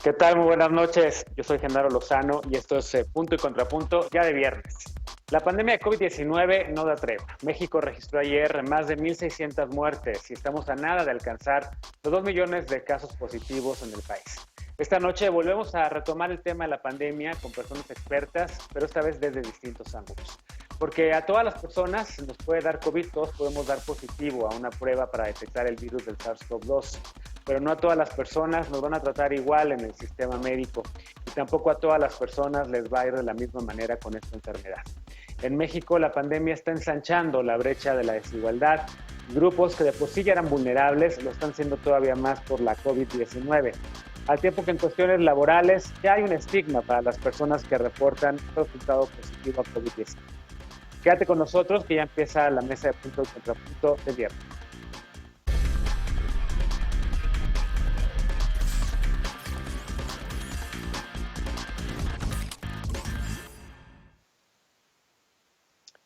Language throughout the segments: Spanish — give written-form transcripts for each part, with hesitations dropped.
¿Qué tal? Muy buenas noches. Yo soy Genaro Lozano y esto es Punto y Contrapunto, ya de viernes. La pandemia de COVID-19 no da tregua. México registró ayer más de 1,600 muertes y estamos a nada de alcanzar los 2 millones de casos positivos en el país. Esta noche volvemos a retomar el tema de la pandemia con personas expertas, pero esta vez desde distintos ángulos. Porque a todas las personas nos puede dar COVID, todos podemos dar positivo a una prueba para detectar el virus del SARS-CoV-2, pero no a todas las personas nos van a tratar igual en el sistema médico y tampoco a todas las personas les va a ir de la misma manera con esta enfermedad. En México la pandemia está ensanchando la brecha de la desigualdad. Grupos que de por sí ya eran vulnerables lo están siendo todavía más por la COVID-19. Al tiempo que en cuestiones laborales ya hay un estigma para las personas que reportan resultado positivo a COVID-19. Quédate con nosotros que ya empieza la mesa de punto y contrapunto de viernes.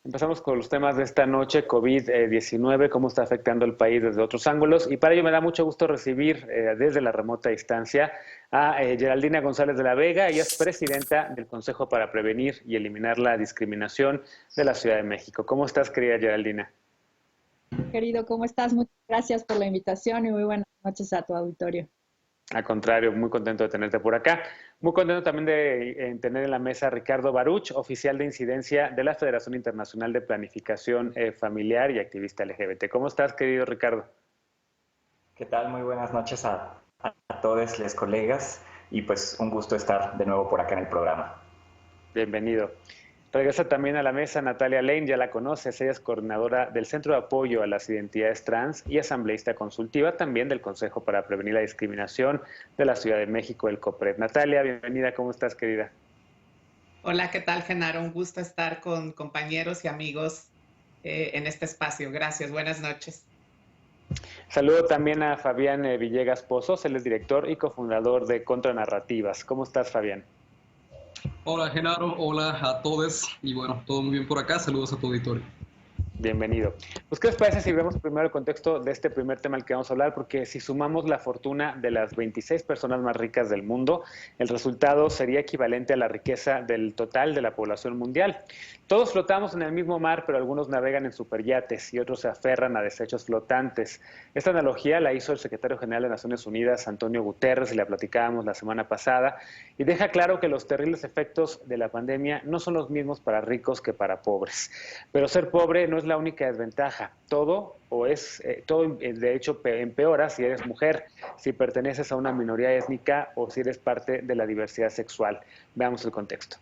Empezamos con los temas de esta noche, COVID-19, cómo está afectando el país desde otros ángulos. Y para ello me da mucho gusto recibir desde la remota distancia a Geraldina González de la Vega. Ella es presidenta del Consejo para Prevenir y Eliminar la Discriminación de la Ciudad de México. ¿Cómo estás, querida Geraldina? Querido, ¿cómo estás? Muchas gracias por la invitación y muy buenas noches a tu auditorio. Al contrario, muy contento de tenerte por acá. Muy contento también de tener en la mesa a Ricardo Baruch, oficial de incidencia de la Federación Internacional de Planificación Familiar y activista LGBT. ¿Cómo estás, querido Ricardo? ¿Qué tal? Muy buenas noches a todos los colegas y pues un gusto estar de nuevo por acá en el programa. Bienvenido. Regresa también a la mesa Natalia Lane, ya la conoces, ella es coordinadora del Centro de Apoyo a las Identidades Trans y asambleísta consultiva también del Consejo para Prevenir la Discriminación de la Ciudad de México, el COPRED. Natalia, bienvenida, ¿cómo estás, querida? Hola, ¿qué tal, Genaro? Un gusto estar con compañeros y amigos en este espacio. Gracias, buenas noches. Saludo también a Fabián Villegas Pozos, él es director y cofundador de Contranarrativas. ¿Cómo estás, Fabián? Hola Genaro, hola a todos y bueno, todo muy bien por acá, saludos a tu auditorio. Bienvenido. Pues, ¿qué les parece si vemos primero el contexto de este primer tema al que vamos a hablar? Porque si sumamos la fortuna de las 26 personas más ricas del mundo, el resultado sería equivalente a la riqueza del total de la población mundial. Todos flotamos en el mismo mar, pero algunos navegan en superyates y otros se aferran a desechos flotantes. Esta analogía la hizo el secretario general de Naciones Unidas, Antonio Guterres, y la platicábamos la semana pasada, y deja claro que los terribles efectos de la pandemia no son los mismos para ricos que para pobres. Pero ser pobre no es la única desventaja. Todo de hecho empeora si eres mujer, si perteneces a una minoría étnica o si eres parte de la diversidad sexual. Veamos el contexto.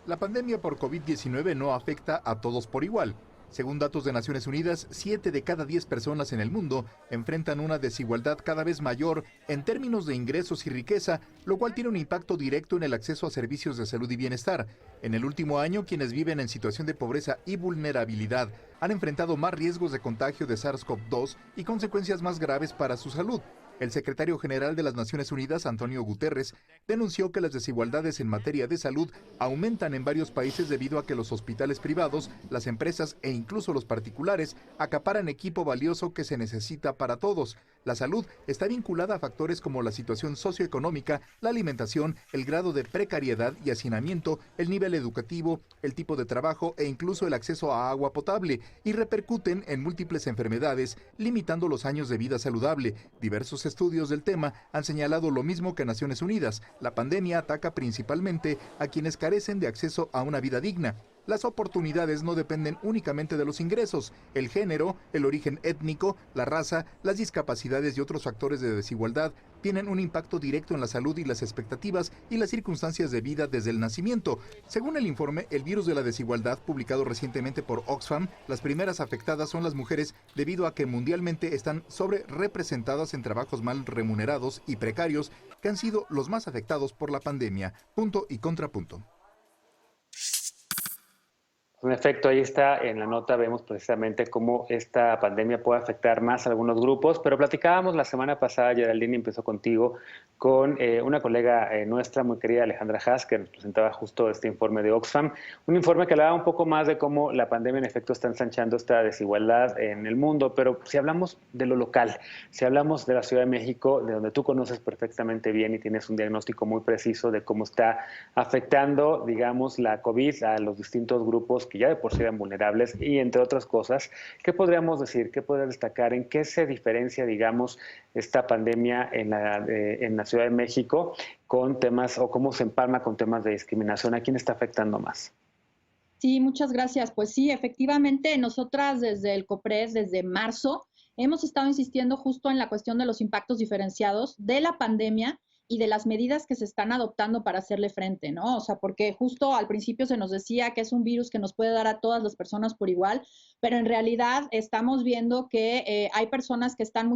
La pandemia por COVID-19 no afecta a todos por igual. Según datos de Naciones Unidas, 7 de cada 10 personas en el mundo enfrentan una desigualdad cada vez mayor en términos de ingresos y riqueza, lo cual tiene un impacto directo en el acceso a servicios de salud y bienestar. En el último año, quienes viven en situación de pobreza y vulnerabilidad han enfrentado más riesgos de contagio de SARS-CoV-2 y consecuencias más graves para su salud. El secretario general de las Naciones Unidas, Antonio Guterres, denunció que las desigualdades en materia de salud aumentan en varios países debido a que los hospitales privados, las empresas e incluso los particulares acaparan equipo valioso que se necesita para todos. La salud está vinculada a factores como la situación socioeconómica, la alimentación, el grado de precariedad y hacinamiento, el nivel educativo, el tipo de trabajo e incluso el acceso a agua potable, y repercuten en múltiples enfermedades, limitando los años de vida saludable. Diversos estudios del tema han señalado lo mismo que Naciones Unidas. La pandemia ataca principalmente a quienes carecen de acceso a una vida digna. Las oportunidades no dependen únicamente de los ingresos. El género, el origen étnico, la raza, las discapacidades y otros factores de desigualdad tienen un impacto directo en la salud y las expectativas y las circunstancias de vida desde el nacimiento. Según el informe El virus de la desigualdad, publicado recientemente por Oxfam, las primeras afectadas son las mujeres debido a que mundialmente están sobre representadas en trabajos mal remunerados y precarios, que han sido los más afectados por la pandemia. Punto y contrapunto. En efecto, ahí está en la nota, vemos precisamente cómo esta pandemia puede afectar más a algunos grupos, pero platicábamos la semana pasada, Geraldine, empezó contigo, con una colega nuestra muy querida, Alejandra Haas, que nos presentaba justo este informe de Oxfam, un informe que hablaba un poco más de cómo la pandemia en efecto está ensanchando esta desigualdad en el mundo, pero si hablamos de lo local, si hablamos de la Ciudad de México, de donde tú conoces perfectamente bien y tienes un diagnóstico muy preciso de cómo está afectando, digamos, la COVID a los distintos grupos que ya de por sí eran vulnerables y entre otras cosas, ¿qué podríamos decir? ¿Qué podrías destacar? ¿En qué se diferencia, digamos, esta pandemia en la Ciudad de México con temas o cómo se empalma con temas de discriminación? ¿A quién está afectando más? Sí, muchas gracias. Pues sí, efectivamente, nosotras desde el COPRES, desde marzo, hemos estado insistiendo justo en la cuestión de los impactos diferenciados de la pandemia y de las medidas que se están adoptando para hacerle frente, ¿no? O sea, porque justo al principio se nos decía que es un virus que nos puede dar a todas las personas por igual, pero en realidad estamos viendo que hay personas que están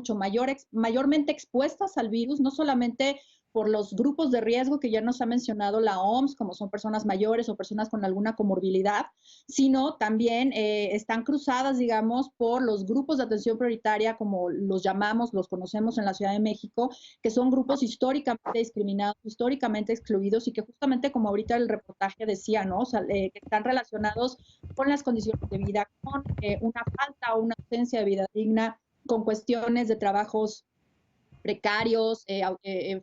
mayormente expuestas al virus, no solamente por los grupos de riesgo que ya nos ha mencionado la OMS, como son personas mayores o personas con alguna comorbilidad, sino también están cruzadas, digamos, por los grupos de atención prioritaria, como los llamamos, los conocemos en la Ciudad de México, que son grupos históricamente discriminados, históricamente excluidos y que justamente como ahorita el reportaje decía, ¿no? O sea, que están relacionados con las condiciones de vida, con una falta o una ausencia de vida digna, con cuestiones de trabajos precarios,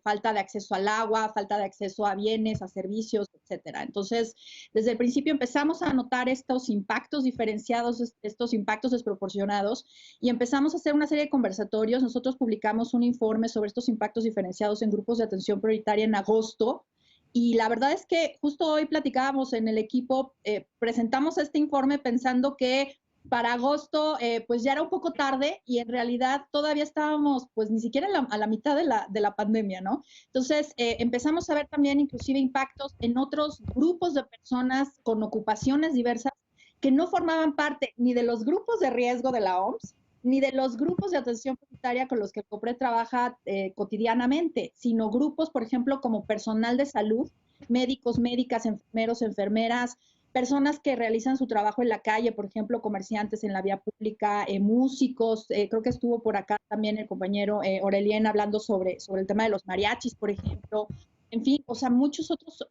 falta de acceso al agua, falta de acceso a bienes, a servicios, etcétera. Entonces, desde el principio empezamos a notar estos impactos diferenciados, estos impactos desproporcionados, y empezamos a hacer una serie de conversatorios. Nosotros publicamos un informe sobre estos impactos diferenciados en grupos de atención prioritaria en agosto, y la verdad es que justo hoy platicábamos en el equipo, presentamos este informe pensando que para agosto pues ya era un poco tarde y en realidad todavía estábamos pues ni siquiera a la mitad de la pandemia, ¿no? Entonces empezamos a ver también inclusive impactos en otros grupos de personas con ocupaciones diversas que no formaban parte ni de los grupos de riesgo de la OMS, ni de los grupos de atención prioritaria con los que el COPRE trabaja cotidianamente, sino grupos, por ejemplo, como personal de salud, médicos, médicas, enfermeros, enfermeras, personas que realizan su trabajo en la calle, por ejemplo, comerciantes en la vía pública, músicos, creo que estuvo por acá también el compañero Aurelien hablando sobre el tema de los mariachis, por ejemplo, en fin, o sea, muchos otros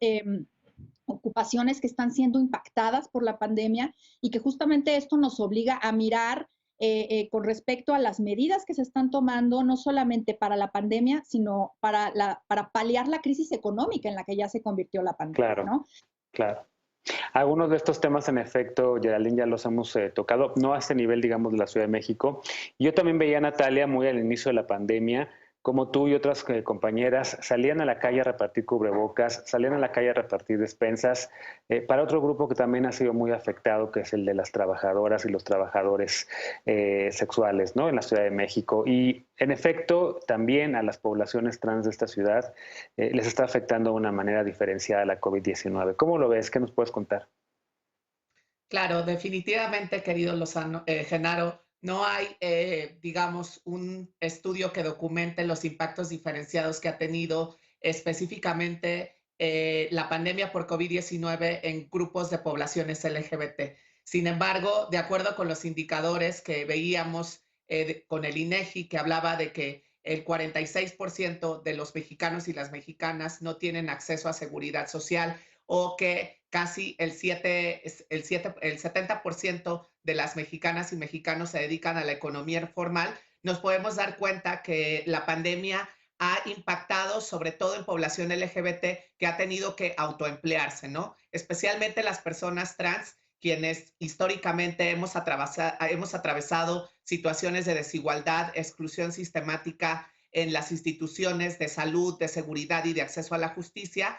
ocupaciones que están siendo impactadas por la pandemia y que justamente esto nos obliga a mirar con respecto a las medidas que se están tomando, no solamente para la pandemia, sino para paliar la crisis económica en la que ya se convirtió la pandemia, Claro, ¿no? claro. Algunos de estos temas, en efecto, Geraldine, ya los hemos tocado, no a este nivel, digamos, de la Ciudad de México. Yo también veía a Natalia muy al inicio de la pandemia, como tú y otras compañeras salían a la calle a repartir cubrebocas, salían a la calle a repartir despensas, para otro grupo que también ha sido muy afectado, que es el de las trabajadoras y los trabajadores sexuales, ¿no? En la Ciudad de México. Y en efecto, también a las poblaciones trans de esta ciudad les está afectando de una manera diferenciada la COVID-19. ¿Cómo lo ves? ¿Qué nos puedes contar? Claro, definitivamente, querido Genaro, no hay, digamos, un estudio que documente los impactos diferenciados que ha tenido específicamente la pandemia por COVID-19 en grupos de poblaciones LGBT. Sin embargo, de acuerdo con los indicadores que veíamos con el INEGI, que hablaba de que el 46% de los mexicanos y las mexicanas no tienen acceso a seguridad social, o que casi el 70% de las mexicanas y mexicanos se dedican a la economía informal, nos podemos dar cuenta que la pandemia ha impactado sobre todo en población LGBT que ha tenido que autoemplearse, ¿no? Especialmente las personas trans, quienes históricamente hemos atravesado situaciones de desigualdad, exclusión sistemática en las instituciones de salud, de seguridad y de acceso a la justicia.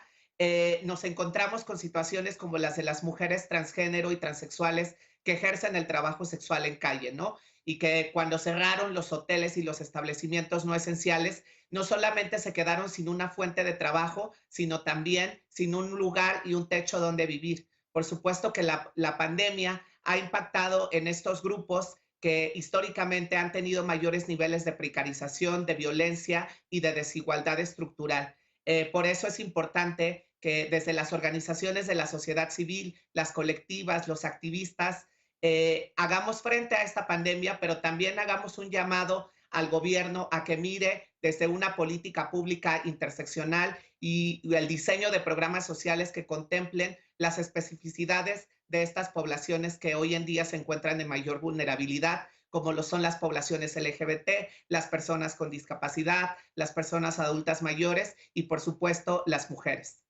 Nos encontramos con situaciones como las de las mujeres transgénero y transexuales que ejercen el trabajo sexual en calle, ¿no? Y que cuando cerraron los hoteles y los establecimientos no esenciales, no solamente se quedaron sin una fuente de trabajo, sino también sin un lugar y un techo donde vivir. Por supuesto que la pandemia ha impactado en estos grupos que históricamente han tenido mayores niveles de precarización, de violencia y de desigualdad estructural. Por eso es importante que desde las organizaciones de la sociedad civil, las colectivas, los activistas, hagamos frente a esta pandemia, pero también hagamos un llamado al gobierno a que mire desde una política pública interseccional y el diseño de programas sociales que contemplen las especificidades de estas poblaciones que hoy en día se encuentran en mayor vulnerabilidad, como lo son las poblaciones LGBT, las personas con discapacidad, las personas adultas mayores y, por supuesto, las mujeres.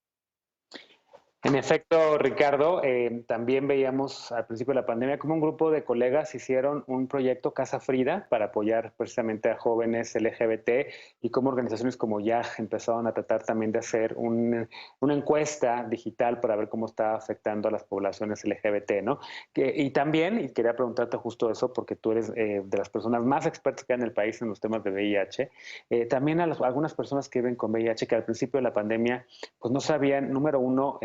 En efecto, Ricardo, también veíamos al principio de la pandemia como un grupo de colegas hicieron un proyecto Casa Frida para apoyar precisamente a jóvenes LGBT y como organizaciones como YAG empezaron a tratar también de hacer una encuesta digital para ver cómo está afectando a las poblaciones LGBT, ¿no? Y también, y quería preguntarte justo eso, porque tú eres de las personas más expertas que hay en el país en los temas de VIH, también a algunas personas que viven con VIH que al principio de la pandemia pues no sabían, número uno,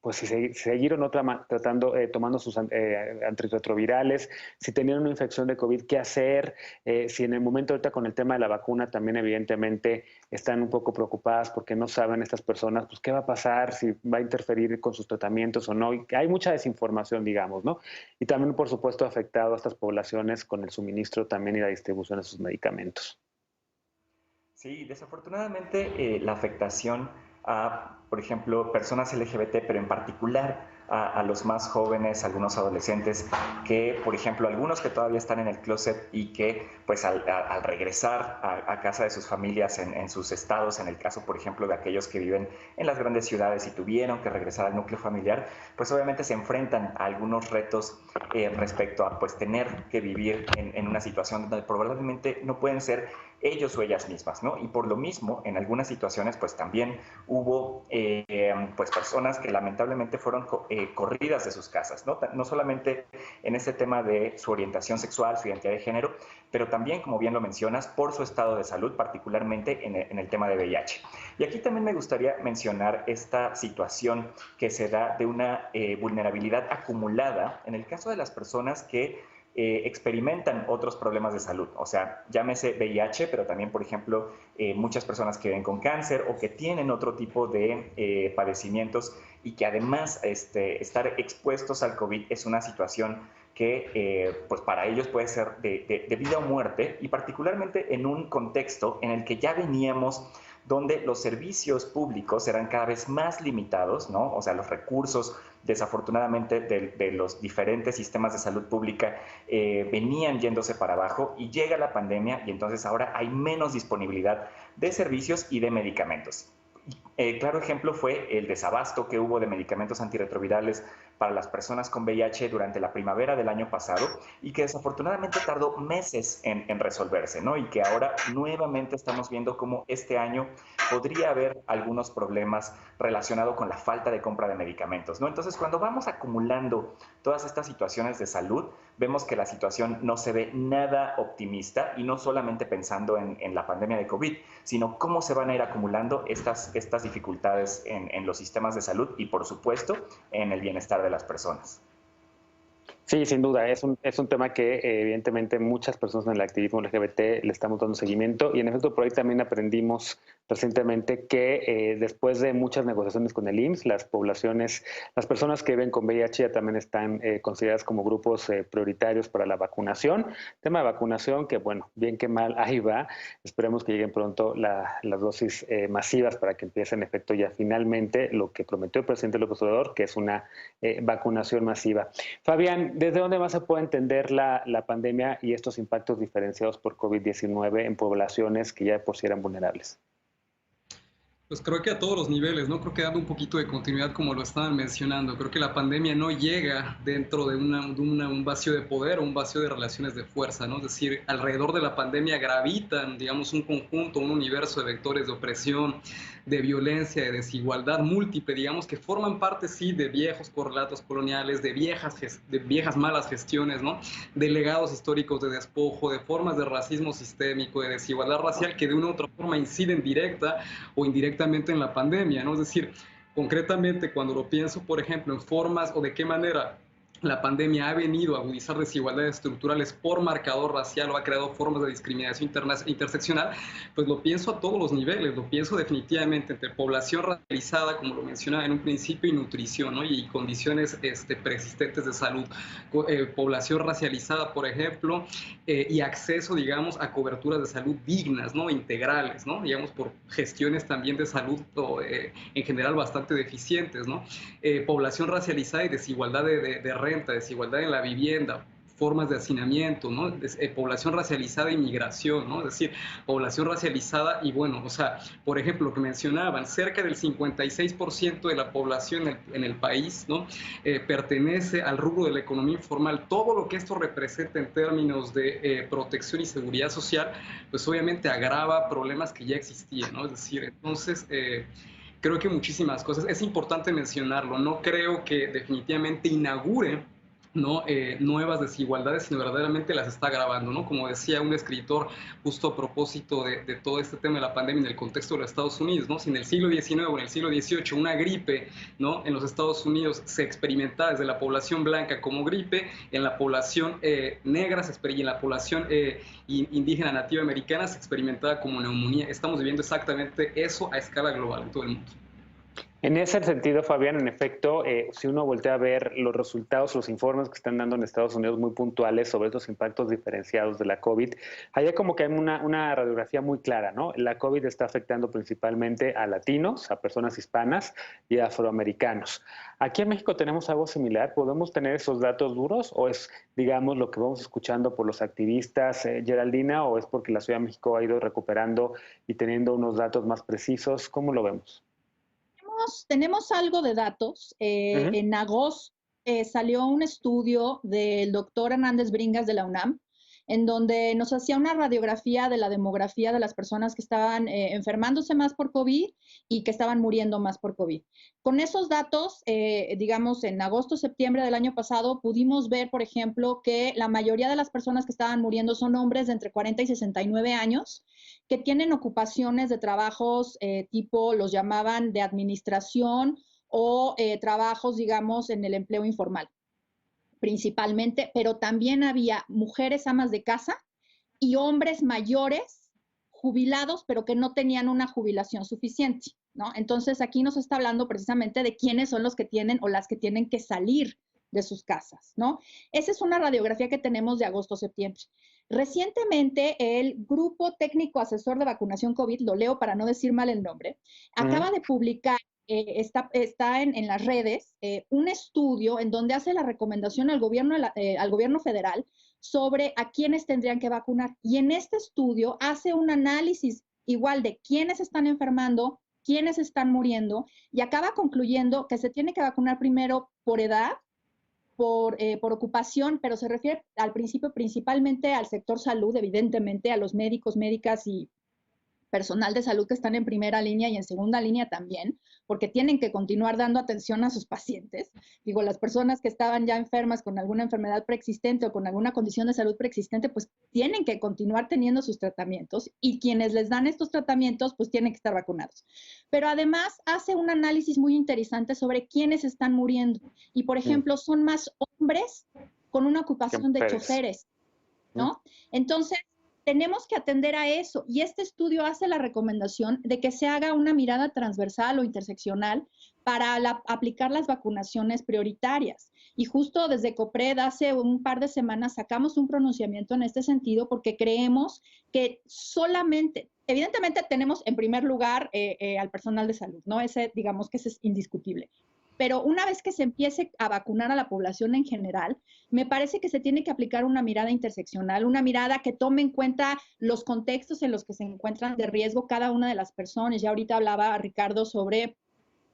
pues si seguir o no tomando sus antirretrovirales, si tenían una infección de COVID, qué hacer, si en el momento ahorita con el tema de la vacuna también evidentemente están un poco preocupadas porque no saben estas personas, pues qué va a pasar, si va a interferir con sus tratamientos o no, y hay mucha desinformación, digamos, ¿no? Y también, por supuesto, ha afectado a estas poblaciones con el suministro también y la distribución de sus medicamentos. Sí, desafortunadamente la afectación a, por ejemplo, personas LGBT, pero en particular a los más jóvenes, algunos adolescentes, que, por ejemplo, algunos que todavía están en el closet y que, pues, al regresar a casa de sus familias en sus estados, en el caso, por ejemplo, de aquellos que viven en las grandes ciudades y tuvieron que regresar al núcleo familiar, pues obviamente se enfrentan a algunos retos respecto a, pues, tener que vivir en una situación donde probablemente no pueden ser ellos o ellas mismas, ¿no? Y por lo mismo, en algunas situaciones, pues también hubo pues personas que lamentablemente fueron corridas de sus casas, ¿no? No solamente en este tema de su orientación sexual, su identidad de género, pero también, como bien lo mencionas, por su estado de salud, particularmente en el tema de VIH. Y aquí también me gustaría mencionar esta situación que se da de una vulnerabilidad acumulada en el caso de las personas que experimentan otros problemas de salud, o sea, llámese VIH, pero también, por ejemplo, muchas personas que viven con cáncer o que tienen otro tipo de padecimientos y que además estar expuestos al COVID es una situación que pues para ellos puede ser de vida o muerte, y particularmente en un contexto en el que ya veníamos donde los servicios públicos eran cada vez más limitados, ¿no? O sea, los recursos, desafortunadamente, de los diferentes sistemas de salud pública venían yéndose para abajo, y llega la pandemia y entonces ahora hay menos disponibilidad de servicios y de medicamentos. Claro ejemplo fue el desabasto que hubo de medicamentos antirretrovirales para las personas con VIH durante la primavera del año pasado, y que desafortunadamente tardó meses en resolverse, ¿no? Y que ahora nuevamente estamos viendo cómo este año podría haber algunos problemas relacionados con la falta de compra de medicamentos, ¿no? Entonces, cuando vamos acumulando todas estas situaciones de salud, vemos que la situación no se ve nada optimista, y no solamente pensando en la pandemia de COVID, sino cómo se van a ir acumulando estas dificultades en los sistemas de salud y, por supuesto, en el bienestar de las personas. Sí, sin duda, es un tema que evidentemente muchas personas en el activismo LGBT le estamos dando seguimiento, y en efecto por ahí también aprendimos recientemente que después de muchas negociaciones con el IMSS, las personas que viven con VIH ya también están consideradas como grupos prioritarios para la vacunación. Tema de vacunación que, bueno, bien que mal, ahí va. Esperemos que lleguen pronto las dosis masivas para que empiece en efecto ya finalmente lo que prometió el presidente López Obrador, que es una vacunación masiva. Fabián, ¿desde dónde más se puede entender la pandemia y estos impactos diferenciados por COVID-19 en poblaciones que ya de por sí eran vulnerables? Pues creo que a todos los niveles, ¿no? Creo que dando un poquito de continuidad, como lo estaban mencionando, creo que la pandemia no llega dentro de un vacío de poder o un vacío de relaciones de fuerza, ¿no? Es decir, alrededor de la pandemia gravitan, digamos, un conjunto, un universo de vectores de opresión, de violencia, de desigualdad múltiple, digamos, que forman parte, sí, de viejos correlatos coloniales, de viejas malas gestiones, ¿no? De legados históricos de despojo, de formas de racismo sistémico, de desigualdad racial que de una u otra forma inciden directa o indirectamente en la pandemia, ¿no? Es decir, concretamente cuando lo pienso, por ejemplo, en formas o de qué manera la pandemia ha venido a agudizar desigualdades estructurales por marcador racial o ha creado formas de discriminación interseccional, pues lo pienso a todos los niveles, lo pienso definitivamente entre población racializada, como lo mencionaba en un principio, y nutrición, ¿no? Y condiciones persistentes de salud. Población racializada, por ejemplo, y acceso, digamos, a coberturas de salud dignas, ¿no? Integrales, ¿no? Digamos, por gestiones también de salud en general bastante deficientes, ¿no? Población racializada y desigualdad de renta, desigualdad en la vivienda, formas de hacinamiento, ¿no? Población racializada y migración, ¿no? Es decir, población racializada y bueno, o sea, por ejemplo, lo que mencionaban, cerca del 56% de la población en el país, ¿no? Pertenece al rubro de la economía informal. Todo lo que esto representa en términos de protección y seguridad social, pues obviamente agrava problemas que ya existían, ¿no? Es decir, entonces... creo que muchísimas cosas. Es importante mencionarlo. No creo que definitivamente inaugure, ¿no? Nuevas desigualdades, sino verdaderamente las está agravando, ¿no? Como decía un escritor justo a propósito de todo este tema de la pandemia en el contexto de los Estados Unidos, ¿no? Si en el siglo XIX o en el siglo XVIII una gripe, ¿no? En los Estados Unidos se experimentaba desde la población blanca como gripe, en la población negra y en la población indígena nativa americana se experimentaba como neumonía. Estamos viviendo exactamente eso a escala global en todo el mundo. En ese sentido, Fabián, en efecto, si uno voltea a ver los resultados, los informes que están dando en Estados Unidos muy puntuales sobre estos impactos diferenciados de la COVID, allá como que hay una radiografía muy clara, ¿no? La COVID está afectando principalmente a latinos, a personas hispanas y a afroamericanos. Aquí en México tenemos algo similar. ¿Podemos tener esos datos duros o es, digamos, lo que vamos escuchando por los activistas, Geraldina, o es porque la Ciudad de México ha ido recuperando y teniendo unos datos más precisos? ¿Cómo lo vemos? Tenemos algo de datos. En agosto salió un estudio del doctor Hernández Bringas de la UNAM, en donde nos hacía una radiografía de la demografía de las personas que estaban enfermándose más por COVID y que estaban muriendo más por COVID. Con esos datos, digamos, en agosto, septiembre del año pasado, pudimos ver, por ejemplo, que la mayoría de las personas que estaban muriendo son hombres de entre 40 y 69 años, que tienen ocupaciones de trabajos tipo, los llamaban de administración o trabajos, digamos, en el empleo informal, principalmente, pero también había mujeres amas de casa y hombres mayores jubilados, pero que no tenían una jubilación suficiente, ¿no? Entonces, aquí nos está hablando precisamente de quiénes son los que tienen o las que tienen que salir de sus casas, ¿no? Esa es una radiografía que tenemos de agosto-septiembre. Recientemente, el Grupo Técnico Asesor de Vacunación COVID, lo leo para no decir mal el nombre, acaba de publicar, está en las redes, un estudio en donde hace la recomendación al gobierno federal sobre a quiénes tendrían que vacunar. Y en este estudio hace un análisis igual de quiénes están enfermando, quiénes están muriendo, y acaba concluyendo que se tiene que vacunar primero por edad, por ocupación, pero se refiere al principio principalmente al sector salud, evidentemente, a los médicos, médicas y personal de salud que están en primera línea y en segunda línea también, porque tienen que continuar dando atención a sus pacientes. Digo, las personas que estaban ya enfermas con alguna enfermedad preexistente o con alguna condición de salud preexistente, pues tienen que continuar teniendo sus tratamientos y quienes les dan estos tratamientos, pues tienen que estar vacunados. Pero además hace un análisis muy interesante sobre quiénes están muriendo. Y, por ejemplo, son más hombres con una ocupación de choferes, ¿no? Entonces, tenemos que atender a eso y este estudio hace la recomendación de que se haga una mirada transversal o interseccional para aplicar las vacunaciones prioritarias. Y justo desde COPRED hace un par de semanas sacamos un pronunciamiento en este sentido porque creemos que solamente, evidentemente tenemos en primer lugar al personal de salud, ¿no? Digamos que ese es indiscutible. Pero una vez que se empiece a vacunar a la población en general, me parece que se tiene que aplicar una mirada interseccional, una mirada que tome en cuenta los contextos en los que se encuentran de riesgo cada una de las personas. Ya ahorita hablaba Ricardo sobre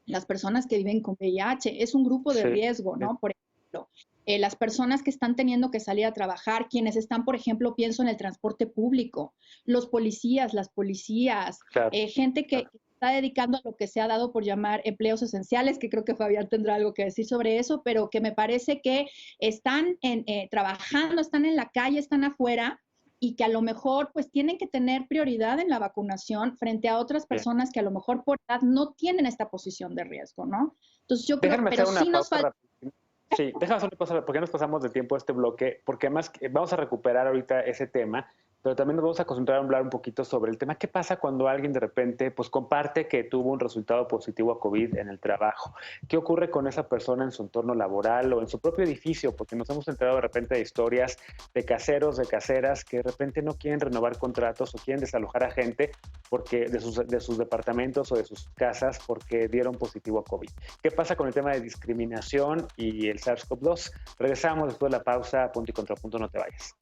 las personas que viven con VIH. Es un grupo de riesgo, ¿no? Por ejemplo, las personas que están teniendo que salir a trabajar, quienes están, por ejemplo, pienso en el transporte público, los policías, las policías, gente que está dedicando a lo que se ha dado por llamar empleos esenciales, que creo que Fabián tendrá algo que decir sobre eso, pero que me parece que están trabajando, están en la calle, están afuera, y que a lo mejor pues tienen que tener prioridad en la vacunación frente a otras personas que a lo mejor por edad no tienen esta posición de riesgo, ¿no? Entonces yo creo, pero sí nos falta... Sí, déjame hacer una cosa, ¿por qué nos pasamos de tiempo a este bloque? Porque además vamos a recuperar ahorita ese tema, pero también nos vamos a concentrar en hablar un poquito sobre el tema. ¿Qué pasa cuando alguien de repente pues comparte que tuvo un resultado positivo a COVID en el trabajo? ¿Qué ocurre con esa persona en su entorno laboral o en su propio edificio? Porque nos hemos enterado de repente de historias de caseros, de caseras que de repente no quieren renovar contratos o quieren desalojar a gente porque de sus departamentos o de sus casas porque dieron positivo a COVID. ¿Qué pasa con el tema de discriminación y el SARS-CoV-2? Regresamos después de la pausa. Punto y contrapunto, no te vayas.